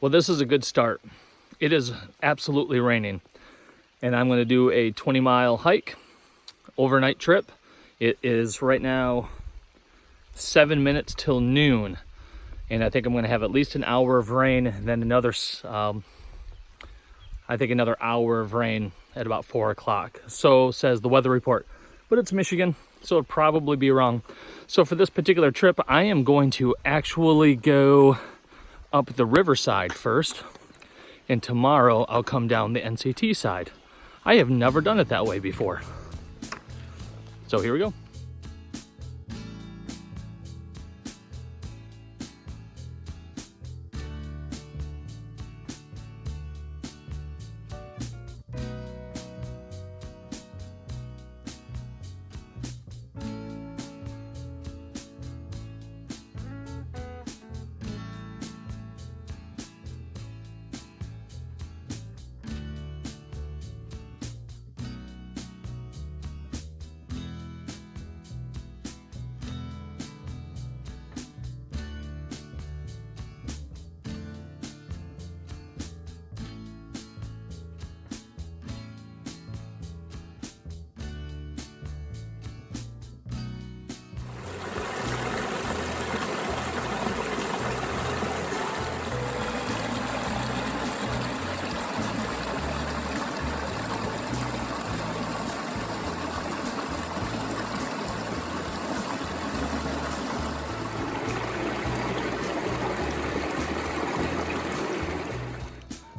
Well, this is a good start. It is absolutely raining, and I'm going to do a 20-mile hike, overnight trip. It is right now 7 minutes till noon, and I think I'm going to have at least an hour of rain, and then another hour of rain at about 4 o'clock. So says the weather report, but it's Michigan, so it'll probably be wrong. So for this particular trip, I am going to actually go up the riverside first, and tomorrow I'll come down the NCT side. I have never done it that way before. So here we go.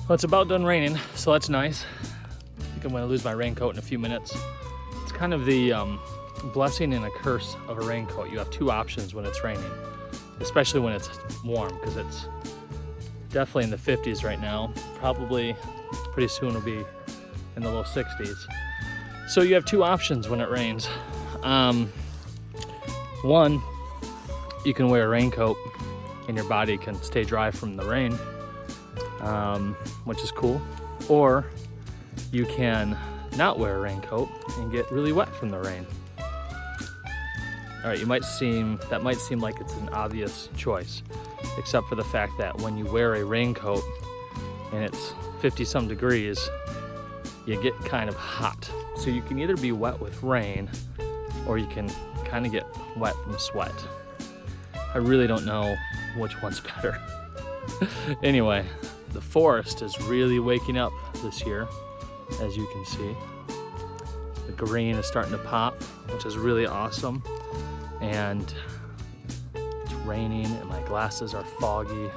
Well, it's about done raining, so that's nice. I think I'm going to lose my raincoat in a few minutes. It's kind of the blessing and a curse of a raincoat. You have two options when it's raining, especially when it's warm, because it's definitely in the 50s right now. Probably pretty soon will be in the low 60s. So you have two options when it rains. One, you can wear a raincoat and your body can stay dry from the rain. Which is cool. Or you can not wear a raincoat and get really wet from the rain. All right, that might seem like it's an obvious choice, except for the fact that when you wear a raincoat and it's 50 some degrees, you get kind of hot. So you can either be wet with rain or you can kind of get wet from sweat. I really don't know which one's better. Anyway, the forest is really waking up this year, as you can see. The green is starting to pop, which is really awesome. And it's raining and my glasses are foggy.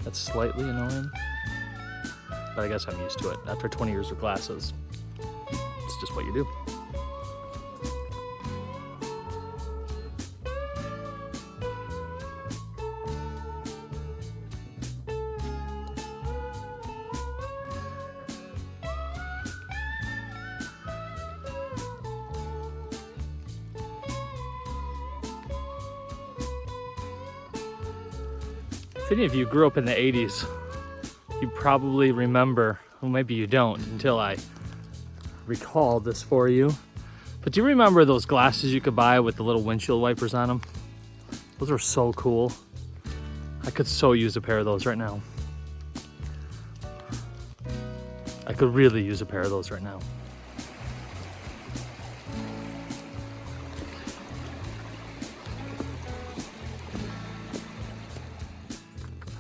That's slightly annoying, but I guess I'm used to it. After 20 years with glasses, it's just what you do. If any of you grew up in the 80s, you probably remember, well, maybe you don't until I recall this for you. But do you remember those glasses you could buy with the little windshield wipers on them? Those were so cool. I could so use a pair of those right now. I could really use a pair of those right now.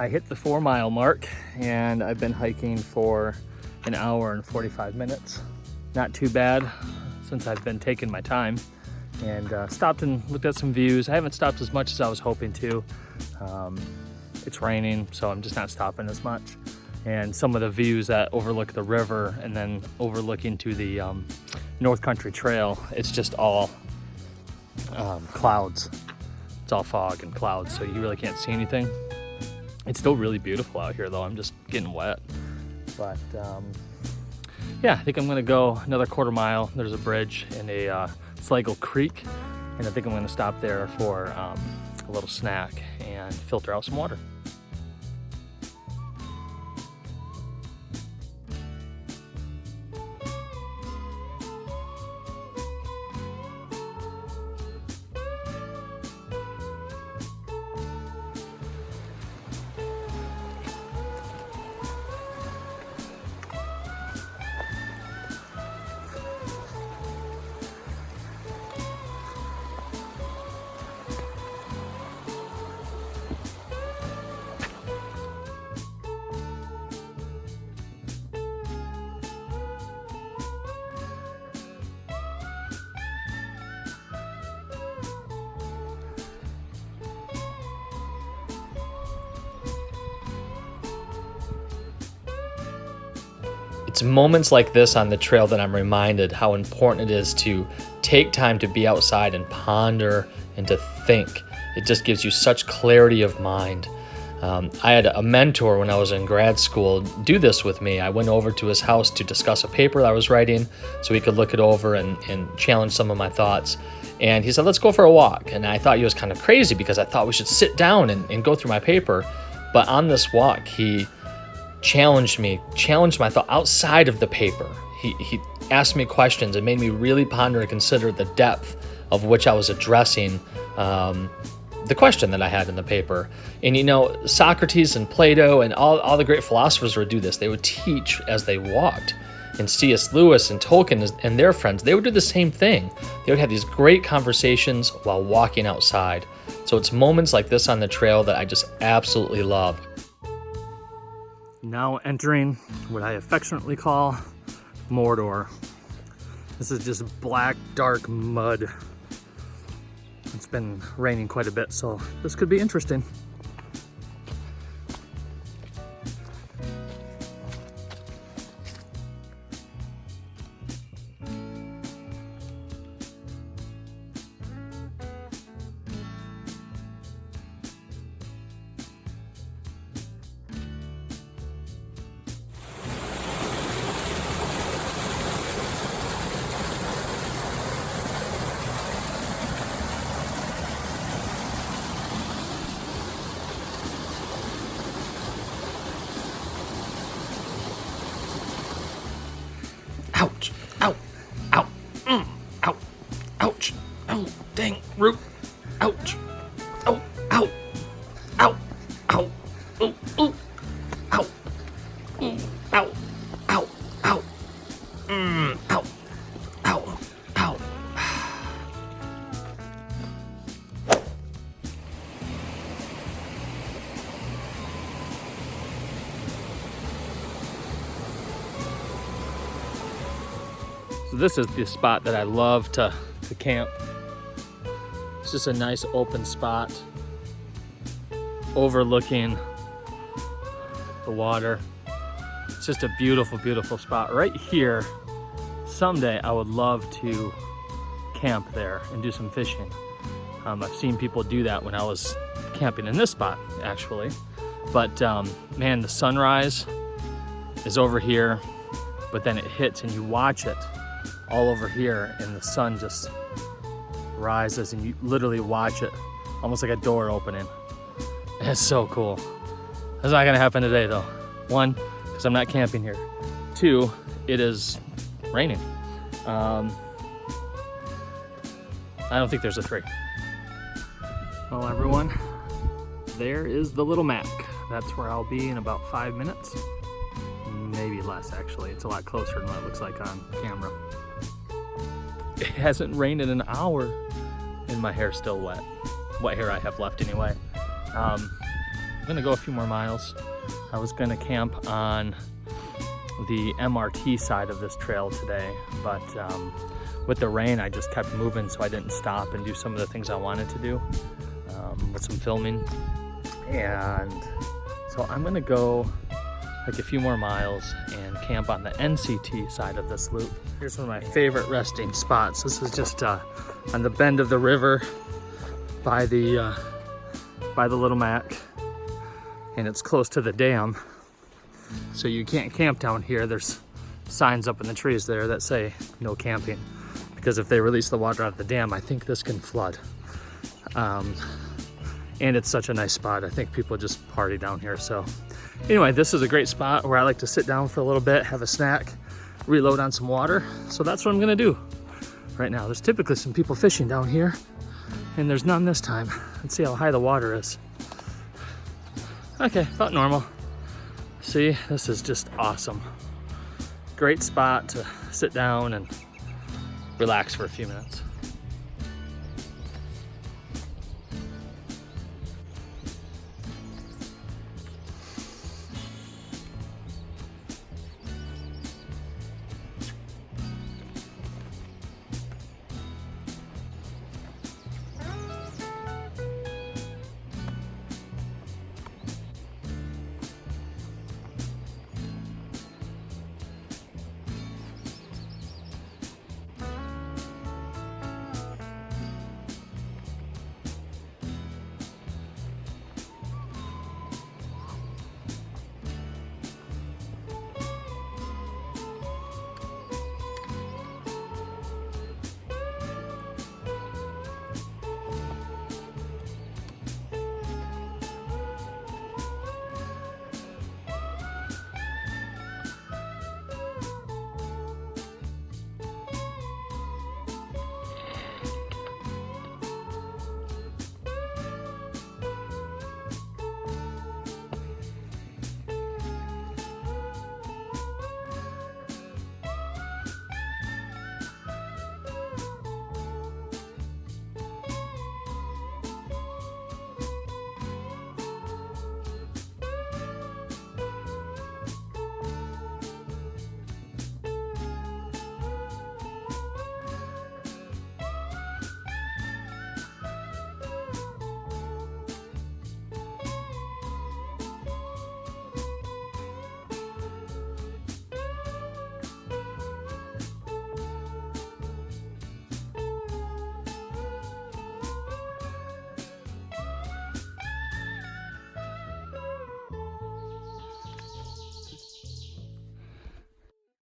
I hit the 4 mile mark and I've been hiking for an hour and 45 minutes. Not too bad since I've been taking my time, and stopped and looked at some views. I haven't stopped as much as I was hoping to. It's raining, so I'm just not stopping as much. And some of the views that overlook the river and then overlooking to the North Country Trail, it's just all clouds. It's all fog and clouds, so you really can't see anything. It's still really beautiful out here though. I'm just getting wet. But yeah, I think I'm gonna go another quarter mile. There's a bridge in a Sligo Creek, and I think I'm gonna stop there for a little snack and filter out some water. It's moments like this on the trail that I'm reminded how important it is to take time to be outside and ponder and to think. It just gives you such clarity of mind. I had a mentor when I was in grad school do this with me. I went over to his house to discuss a paper that I was writing so he could look it over and challenge some of my thoughts. And he said, let's go for a walk. And I thought he was kind of crazy because I thought we should sit down and go through my paper. But on this walk, he challenged my thought outside of the paper. He asked me questions and made me really ponder and consider the depth of which I was addressing the question that I had in the paper. And you know, Socrates and Plato and all the great philosophers would do this. They would teach as they walked. And C.S. Lewis and Tolkien and their friends, they would do the same thing. They would have these great conversations while walking outside. So it's moments like this on the trail that I just absolutely love. Now entering what I affectionately call Mordor. This is just black, dark mud. It's been raining quite a bit, so this could be interesting. Ouch, ow, ow, ow, ouch, ow, dang, root, ouch, ow, ow, ow, ow, ooh, ooh, ow, ooh, ow, ow, ow, ow, ow, ow. So this is the spot that I love to camp. It's just a nice open spot overlooking the water. It's just a beautiful, beautiful spot right here. Someday I would love to camp there and do some fishing. I've seen people do that when I was camping in this spot, actually. But man, the sunrise is over here, but then it hits and you watch it all over here and the sun just rises and you literally watch it almost like a door opening. It's so cool. That's not gonna happen today though. One, because I'm not camping here. Two, it is raining. I don't think there's a three. Well everyone, there is the Little Mac. That's where I'll be in about 5 minutes. Maybe less actually. It's a lot closer than what it looks like on camera. It hasn't rained in an hour and my hair's still wet. What hair I have left anyway. I'm gonna go a few more miles. I was gonna camp on the MRT side of this trail today, but with the rain I just kept moving, so I didn't stop and do some of the things I wanted to do with some filming. And so I'm gonna go like a few more miles and camp on the NCT side of this loop. Here's one of my favorite resting spots. This is just on the bend of the river by the Little Mac, and it's close to the dam. So you can't camp down here. There's signs up in the trees there that say no camping, because if they release the water out of the dam, I think this can flood. And it's such a nice spot. I think people just party down here. So anyway, this is a great spot where I like to sit down for a little bit, have a snack, reload on some water. So that's what I'm gonna do right now. There's typically some people fishing down here and there's none this time. Let's see how high the water is. Okay, about normal. See, this is just awesome. Great spot to sit down and relax for a few minutes.